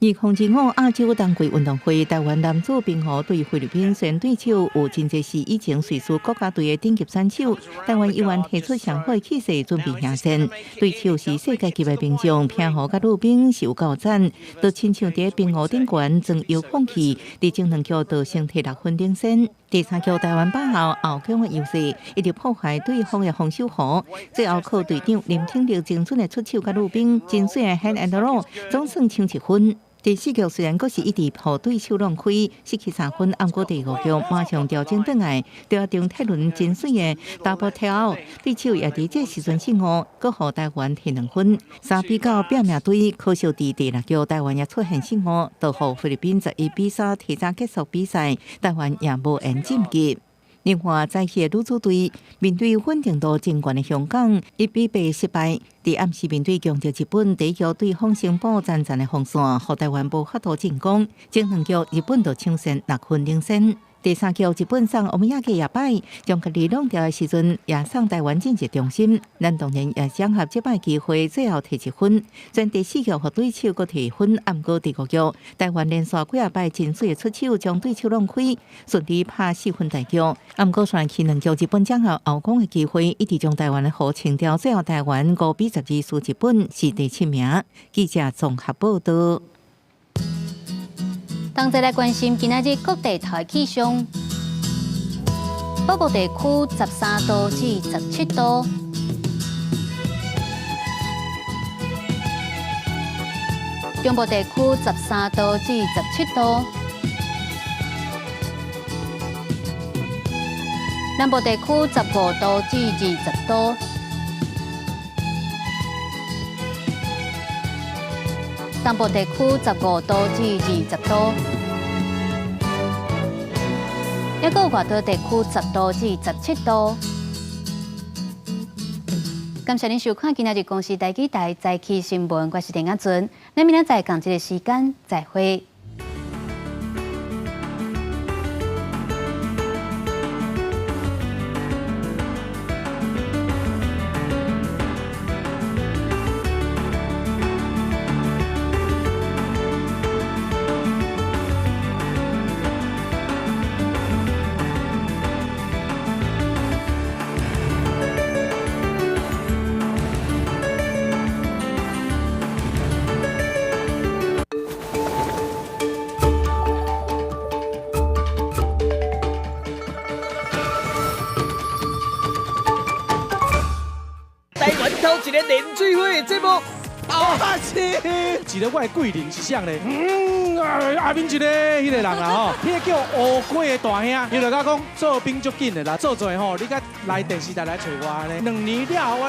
2025亚洲冬季运动会，台湾男子冰壶对菲律宾选对手有真侪是以前瑞士国家队的顶级选手。台湾依然提出上好的气势，准备迎战。对手是世界级的名将，冰壶甲女兵是有够赞，都亲像伫冰壶顶悬装遥控器，伫前2局都先摕6分领先。第3局台湾把握后强的优势，一直破坏对方的防守弧，最后靠队长林挺力精准的出手甲女兵真水的 hand and roll， 总算抢1分。第4局虽然阁是一直互对手乱开，失去3分，不过第5局马上调整转来，对中泰伦真水的 double tail， 对手也伫这时阵失误，阁互台湾摕2分。3比9拼命队，可惜伫第6局台湾也出现失误，就互菲律宾11比3提早结束比赛，台湾也无缘晋级。另外，在起的女子队面对稳定度真悬的香港，1比8失败。伫暗时面对强敌日本，第1局对方城堡战的防线，互台湾无法度进攻。前2局日本就抢先6分领先。第3局日本送欧米亚给也败，将家己弄掉的时阵，也送台湾晋级中心。咱当然也掌握这摆机会，最后摕1分。虽然第4局互对手阁摕分，不过第5局台湾连续几摆真水的出手，将对手弄开，顺利拍4分大局。不过选去2局日本掌握后攻的机会，一直将台湾的互清掉。最后台湾5比12输日本，是第7名。记者综合报道。同齐来关心今仔日各地头气象。北部地区13度至17度，中部地区13度至17度，南部地区15度至20度。东部地区15度至20度，还有外岛地区10度至17度。感谢您收看今日的公视台记台早起新闻，我是田雅纯，咱明仔载同一个时间再会。一个连水花的节目，啊是，一个我的贵人是谁呢？下面一个迄个人啦吼，迄个叫乌龟的大兄，伊就甲讲做兵足紧的啦，做做吼，你甲来电视台来找我呢，2年了我。